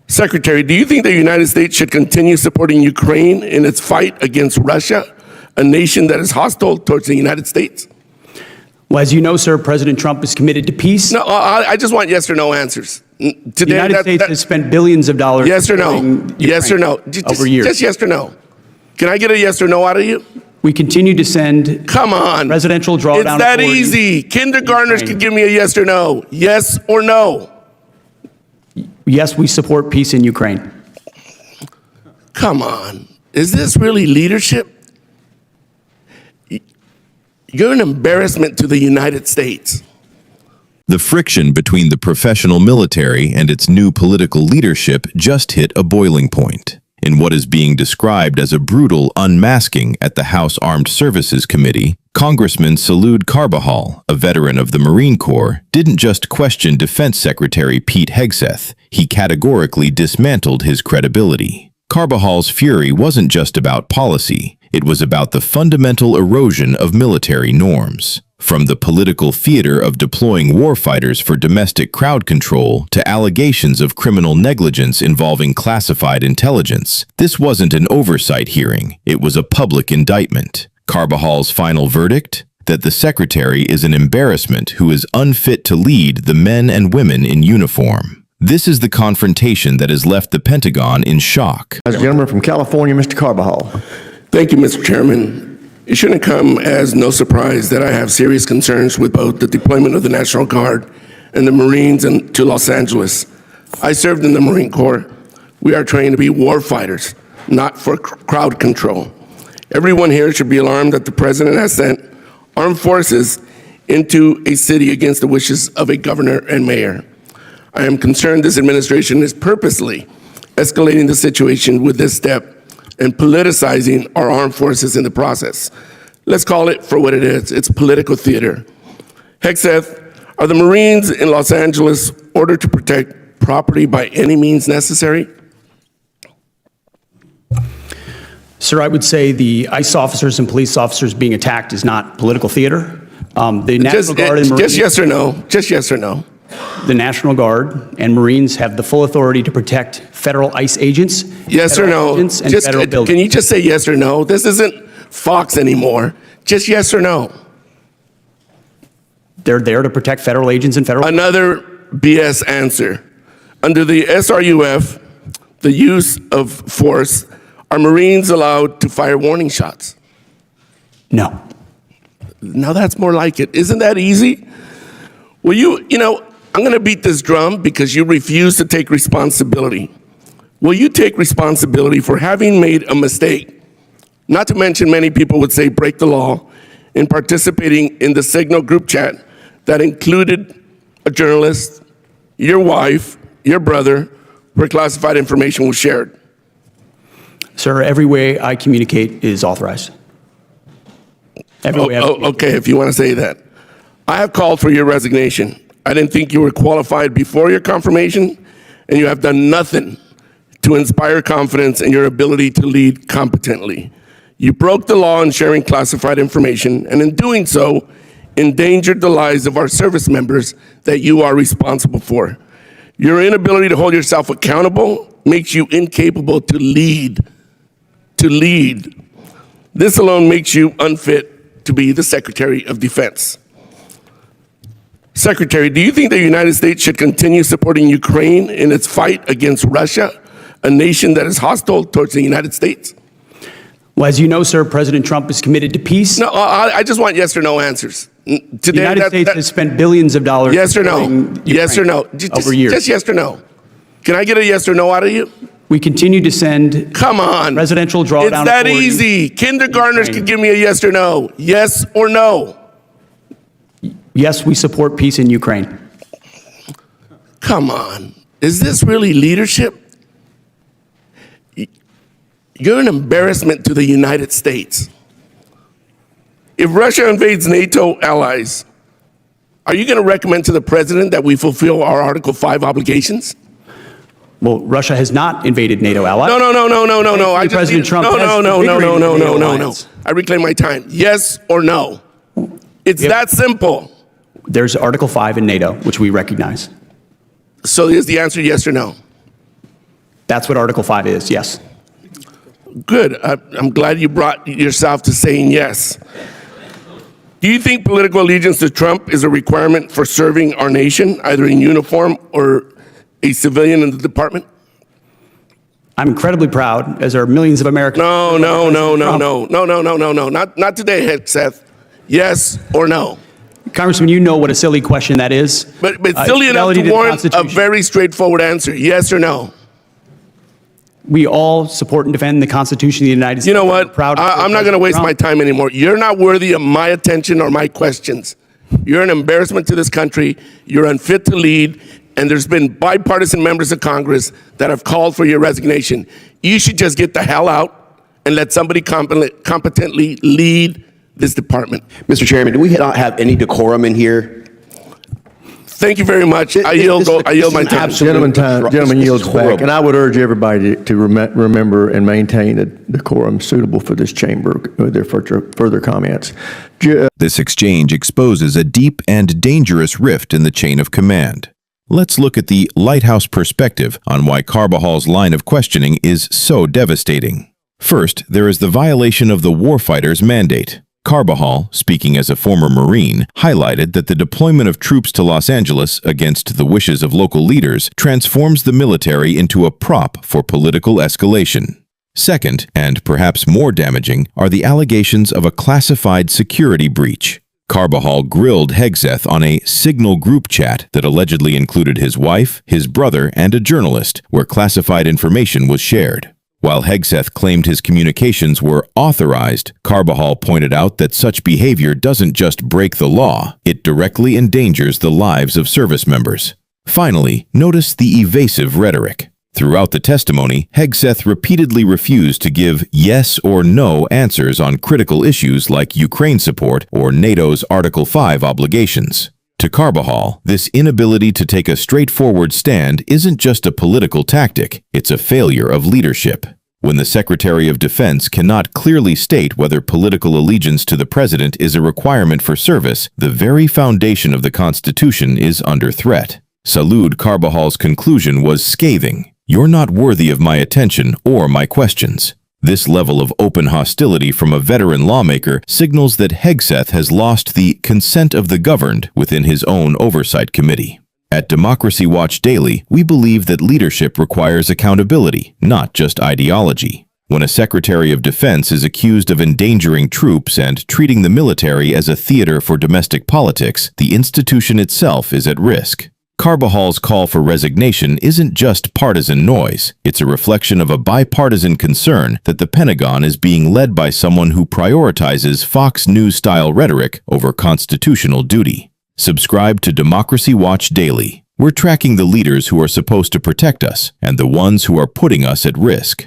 Secretary, do you think the United States should continue supporting Ukraine in its fight against Russia, a nation that is hostile towards the United States? Well, as you know, sir, President Trump is committed to peace. No, I just want yes or no answers. Today, the United States has spent billions of dollars. Yes or no? Yes or no? Over years. Just yes or no. Can I get a yes or no out of you? We continue to send. Come on. Presidential drawdown. It's that easy. Kindergartners could give me a yes or no. Yes or no. Yes, we support peace in Ukraine. Come on. Is this really leadership? You're an embarrassment to the United States. The friction between the professional military and its new political leadership just hit a boiling point. In what is being described as a brutal unmasking at the House Armed Services Committee, Congressman Salud Carbajal, a veteran of the Marine Corps, didn't just question Defense Secretary Pete Hegseth, he categorically dismantled his credibility. Carbajal's fury wasn't just about policy, it was about the fundamental erosion of military norms. From the political theater of deploying warfighters for domestic crowd control to allegations of criminal negligence involving classified intelligence, this wasn't an oversight hearing, it was a public indictment. Carbajal's final verdict? That the secretary is an embarrassment who is unfit to lead the men and women in uniform. This is the confrontation that has left the Pentagon in shock. As a gentleman from California, Mr. Carbajal. Thank you, Mr. Chairman. It shouldn't come as no surprise that I have serious concerns with both the deployment of the National Guard and the Marines to Los Angeles. I served in the Marine Corps. We are trained to be war fighters, not for crowd control. Everyone here should be alarmed that the President has sent armed forces into a city against the wishes of a governor and mayor. I am concerned this administration is purposely escalating the situation with this step and politicizing our armed forces in the process. Let's call it for what it is. It's political theater. Hegseth, are the Marines in Los Angeles ordered to protect property by any means necessary? Sir, I would say the ICE officers and police officers being attacked is not political theater. The National Guard and Marines, just yes or no. Just yes or no. The National Guard and Marines have the full authority to protect federal ICE agents. Yes or no. Can you just say yes or no? This isn't Fox anymore. Just yes or no. They're there to protect federal agents and federal. Another BS answer. Under the SRUF, the use of force, are Marines allowed to fire warning shots? No. Now that's more like it. Isn't that easy? Well, you know, I'm going to beat this drum because you refuse to take responsibility. Will you take responsibility for having made a mistake? Not to mention many people would say break the law in participating in the Signal group chat that included a journalist, your wife, your brother, where classified information was shared. Sir, every way I communicate is authorized. Okay, if you want to say that. I have called for your resignation. I didn't think you were qualified before your confirmation, and you have done nothing to inspire confidence in your ability to lead competently. You broke the law in sharing classified information, and in doing so, endangered the lives of our service members that you are responsible for. Your inability to hold yourself accountable makes you incapable to lead. This alone makes you unfit to be the Secretary of Defense. Secretary, do you think the United States should continue supporting Ukraine in its fight against Russia, a nation that is hostile towards the United States? Well, as you know, sir, President Trump is committed to peace. No, I just want yes or no answers. Today, the United States has spent billions of dollars. Yes or no? Yes or no? Over years. Just yes or no. Can I get a yes or no out of you? We continue to send. Come on. Presidential drawdown. It's that easy. Kindergartners could give me a yes or no. Yes or no. Yes, we support peace in Ukraine. Come on. Is this really leadership? You're an embarrassment to the United States. If Russia invades NATO allies, are you going to recommend to the president that we fulfill our Article 5 obligations? Well, Russia has not invaded NATO allies. No. President Trump No. I reclaim my time. Yes or no? It's that simple. There's Article 5 in NATO, which we recognize. So is the answer yes or no? That's what Article 5 is, yes. Good. I'm glad you brought yourself to saying yes. Do you think political allegiance to Trump is a requirement for serving our nation, either in uniform or a civilian in the department? I'm incredibly proud, as are millions of Americans. No. Not today, Hegseth. Yes or no? Congressman, you know what a silly question that is. But silly enough Fidelity to the warrant a Constitution. very straightforward answer. Yes or no? We all support and defend the Constitution of the United States. You know what? We're proud I'm not going to waste my time anymore. You're not worthy of my attention or my questions. You're an embarrassment to this country. You're unfit to lead. And there's been bipartisan members of Congress that have called for your resignation. You should just get the hell out and let somebody competently lead this department. Mr. Chairman, do we not have any decorum in here? Thank you very much. I yield my time. Gentleman yields back, and I would urge everybody to remember and maintain a decorum suitable for this chamber with their further comments. This exchange exposes a deep and dangerous rift in the chain of command. Let's look at the lighthouse perspective on why Carbajal's line of questioning is so devastating. First, there is the violation of the warfighter's mandate. Carbajal, speaking as a former Marine, highlighted that the deployment of troops to Los Angeles against the wishes of local leaders transforms the military into a prop for political escalation. Second, and perhaps more damaging, are the allegations of a classified security breach. Carbajal grilled Hegseth on a Signal group chat that allegedly included his wife, his brother, and a journalist, where classified information was shared. While Hegseth claimed his communications were authorized, Carbajal pointed out that such behavior doesn't just break the law, it directly endangers the lives of service members. Finally, notice the evasive rhetoric. Throughout the testimony, Hegseth repeatedly refused to give yes or no answers on critical issues like Ukraine support or NATO's Article 5 obligations. To Carbajal, this inability to take a straightforward stand isn't just a political tactic, it's a failure of leadership. When the Secretary of Defense cannot clearly state whether political allegiance to the president is a requirement for service, the very foundation of the Constitution is under threat. Salud Carbajal's conclusion was scathing. You're not worthy of my attention or my questions. This level of open hostility from a veteran lawmaker signals that Hegseth has lost the consent of the governed within his own Oversight Committee. At Democracy Watch Daily, we believe that leadership requires accountability, not just ideology. When a Secretary of Defense is accused of endangering troops and treating the military as a theater for domestic politics, the institution itself is at risk. Carbajal's call for resignation isn't just partisan noise. It's a reflection of a bipartisan concern that the Pentagon is being led by someone who prioritizes Fox News-style rhetoric over constitutional duty. Subscribe to Democracy Watch Daily. We're tracking the leaders who are supposed to protect us and the ones who are putting us at risk.